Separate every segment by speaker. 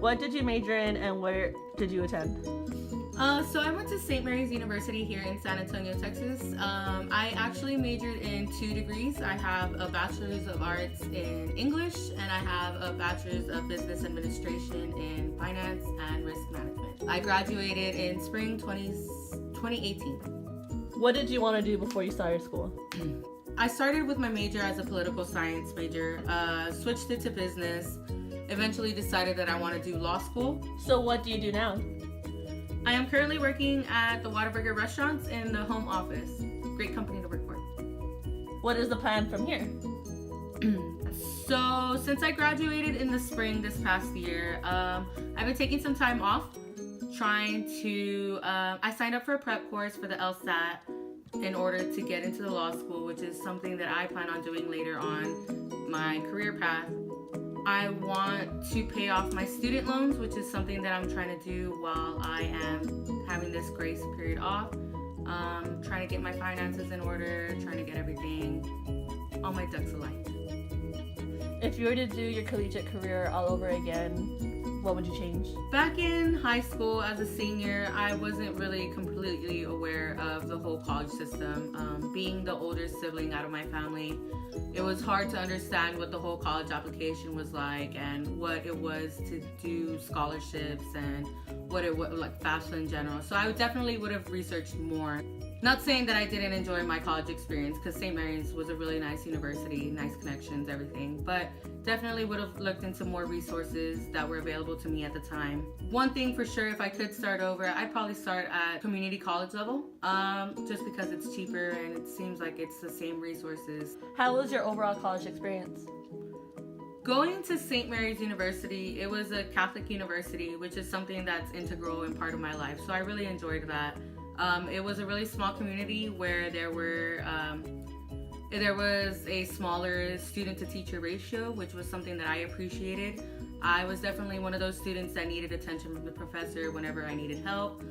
Speaker 1: What did you major in and where did you attend?
Speaker 2: So I went to St. Mary's University here in San Antonio, Texas. I actually majored in 2 degrees. I have a Bachelor's of Arts in English and I have a Bachelor's of Business Administration in Finance and Risk Management. I graduated in spring 2018.
Speaker 1: What did you want to do before you started school?
Speaker 2: I started with my major as a political science major, switched it to business, eventually decided that I want to do law school.
Speaker 1: So what do you do now?
Speaker 2: I am currently working at the Whataburger restaurants in the home office. Great company to work for.
Speaker 1: What is the plan from here?
Speaker 2: So since I graduated in the spring this past year, I've been taking some time off trying to, I signed up for a prep course for the LSAT in order to get into the law school, which is something that I plan on doing later on my career path. I want to pay off my student loans, which is something that I'm trying to do while I am having this grace period off. Trying to get my finances in order, trying to get everything, all my ducks aligned.
Speaker 1: If you were to do your collegiate career all over again, what would you change?
Speaker 2: Back in high school as a senior, I wasn't really completely aware of the whole college system. Being the older sibling out of my family, it was hard to understand what the whole college application was like and what it was to do scholarships and what it was like FAFSA in general. So I definitely would have researched more. Not saying that I didn't enjoy my college experience, because St. Mary's was a really nice university, nice connections, everything, but definitely would have looked into more resources that were available to me at the time. One thing for sure, if I could start over, I'd probably start at community college level, just because it's cheaper and it seems like it's the same resources.
Speaker 1: How was your overall college experience?
Speaker 2: Going to St. Mary's University, it was a Catholic university, which is something that's integral and part of my life, so I really enjoyed that. It was a really small community where there was a smaller student to teacher ratio, which was something that I appreciated. I was definitely one of those students that needed attention from the professor whenever I needed help,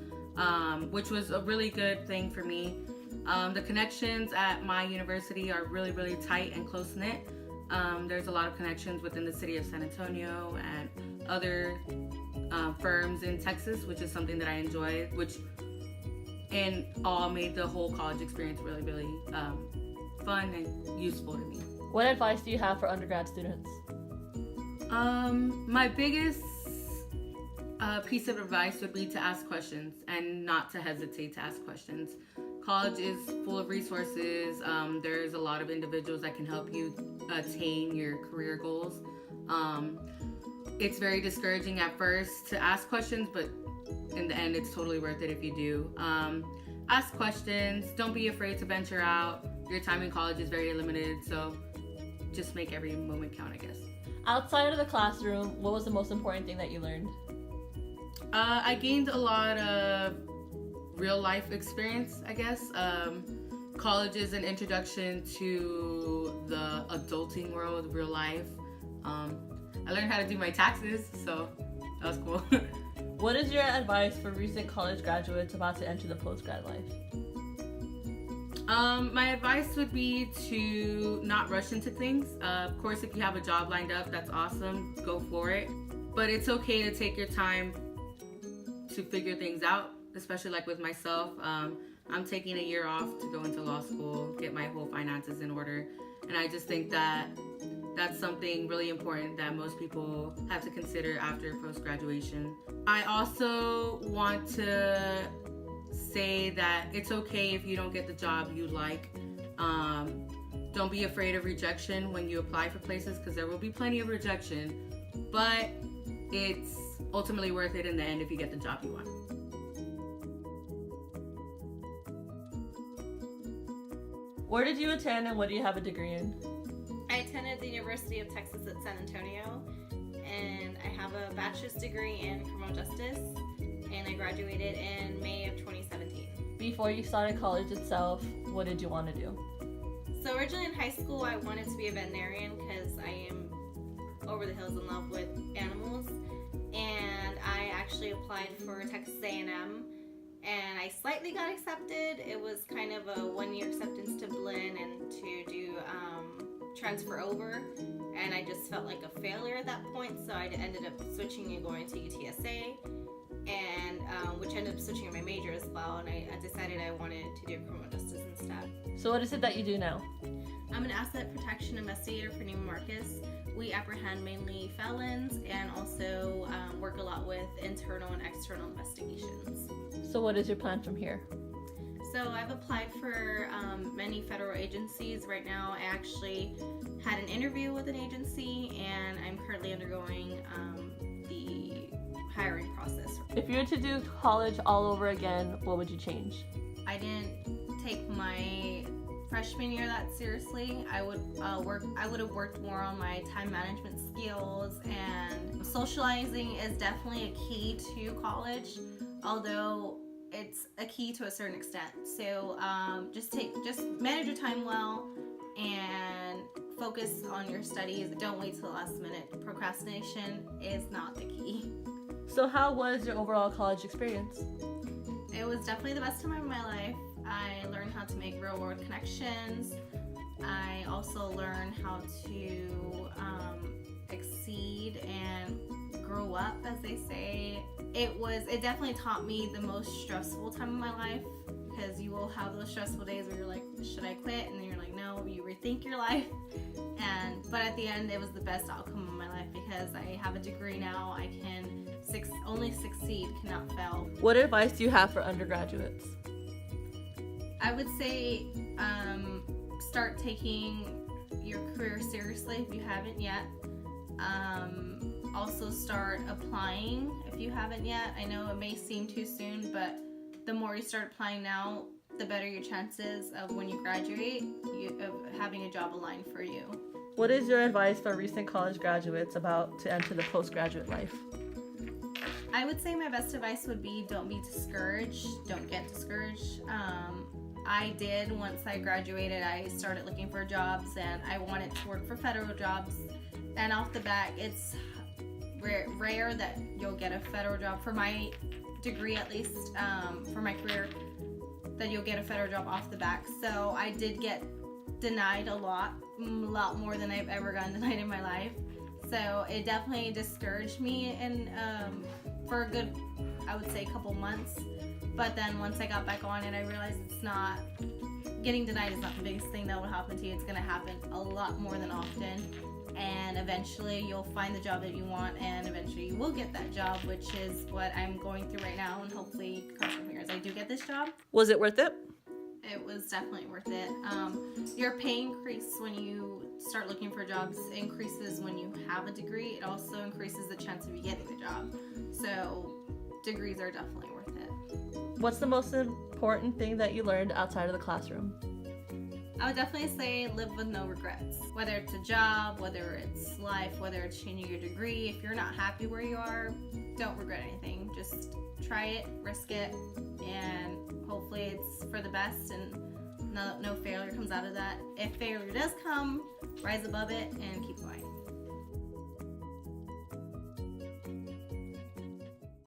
Speaker 2: which was a really good thing for me. The connections at my university are really, really tight and close-knit. There's a lot of connections within the city of San Antonio and other firms in Texas, which is something that I enjoy, which and all made the whole college experience really, really fun and useful to me.
Speaker 1: What advice do you have for undergrad students?
Speaker 2: My biggest piece of advice would be to ask questions and not to hesitate to ask questions. College is full of resources. There's a lot of individuals that can help you attain your career goals. It's very discouraging at first to ask questions, but in the end, it's totally worth it if you do. Ask questions. Don't be afraid to venture out. Your time in college is very limited, so just make every moment count, I guess.
Speaker 1: Outside of the classroom, what was the most important thing that you learned?
Speaker 2: I gained a lot of real life experience, I guess. College is an introduction to the adulting world, real life. I learned how to do my taxes, so that was cool.
Speaker 1: What is your advice for recent college graduates about to enter the post-grad life?
Speaker 2: My advice would be to not rush into things. Of course, if you have a job lined up, that's awesome. Go for it. But it's okay to take your time to figure things out, especially like with myself. I'm taking a year off to go into law school, get my whole finances in order. And I just think that that's something really important that most people have to consider after post-graduation. I also want to say that it's okay if you don't get the job you like. Don't be afraid of rejection when you apply for places, because there will be plenty of rejection, but it's ultimately worth it in the end if you get the job you want.
Speaker 1: Where did you attend and what do you have a degree in?
Speaker 3: I attended the University of Texas at San Antonio, and I have a bachelor's degree in criminal justice, and I graduated in May of 2017.
Speaker 1: Before you started college itself, what did you want to do?
Speaker 3: So originally in high school, I wanted to be a veterinarian because I am over the hills in love with animals, and I actually applied for Texas A&M, and I slightly got accepted. It was kind of a one-year acceptance to blend and to do transfer over, and I just felt like a failure at that point, so I ended up switching and going to UTSA, and which ended up switching my major as well, and I decided I wanted to do criminal justice instead.
Speaker 1: So what is it that you do now?
Speaker 3: I'm an asset protection investigator for Neiman Marcus. We apprehend mainly felons and also work a lot with internal and external investigations.
Speaker 1: So what is your plan from here?
Speaker 3: So I've applied for many federal agencies. Right now I actually had an interview with an agency, and I'm currently undergoing the hiring process.
Speaker 1: If you were to do college all over again, what would you change?
Speaker 3: I didn't take my freshman year that seriously. I would have worked more on my time management skills, and socializing is definitely a key to college, although it's a key to a certain extent. So just manage your time well and focus on your studies. Don't wait till the last minute. Procrastination is not the key.
Speaker 1: So how was your overall college experience?
Speaker 3: It was definitely the best time of my life. I learned how to make real world connections. I also learned how to exceed and grow up, as they say. It definitely taught me the most stressful time of my life, because you will have those stressful days where you're like, should I quit? And then you're like, no, you rethink your life. But at the end, it was the best outcome of my life, because I have a degree now. I can only succeed, cannot fail.
Speaker 1: What advice do you have for undergraduates?
Speaker 3: I would say start taking your career seriously if you haven't yet. Also start applying if you haven't yet. I know it may seem too soon, but the more you start applying now, the better your chances of when you graduate of having a job aligned for you.
Speaker 1: What is your advice for recent college graduates about to enter the postgraduate life?
Speaker 3: I would say my best advice would be don't be discouraged. Don't get discouraged. I did. Once I graduated, I started looking for jobs, and I wanted to work for federal jobs. And off the bat, it's rare that you'll get a federal job, for my degree at least, for my career, that you'll get a federal job off the bat. So I did get denied a lot more than I've ever gotten denied in my life. So it definitely discouraged me, and for a good, I would say, couple months. But then once I got back on it, I realized getting denied is not the biggest thing that will happen to you. It's going to happen a lot more than often. And eventually you'll find the job that you want, and eventually you will get that job, which is what I'm going through right now. And hopefully, cross my fingers, I do get this job.
Speaker 1: Was it worth it?
Speaker 3: It was definitely worth it. Your pay increase when you start looking for jobs increases when you have a degree. It also increases the chance of you getting the job. So degrees are definitely worth it.
Speaker 1: What's the most important thing that you learned outside of the classroom?
Speaker 3: I would definitely say live with no regrets. Whether it's a job, whether it's life, whether it's changing your degree, if you're not happy where you are, don't regret anything. Just try it, risk it, and hopefully it's for the best and no failure comes out of that. If failure does come, rise above it and keep going.